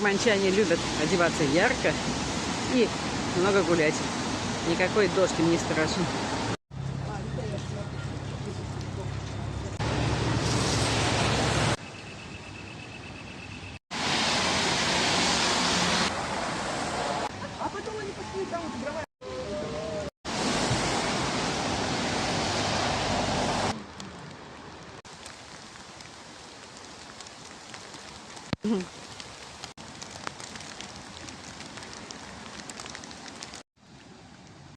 Манчане любят одеваться ярко и много гулять. Никакой дождь им не страшен. А потом они пошли там дрова.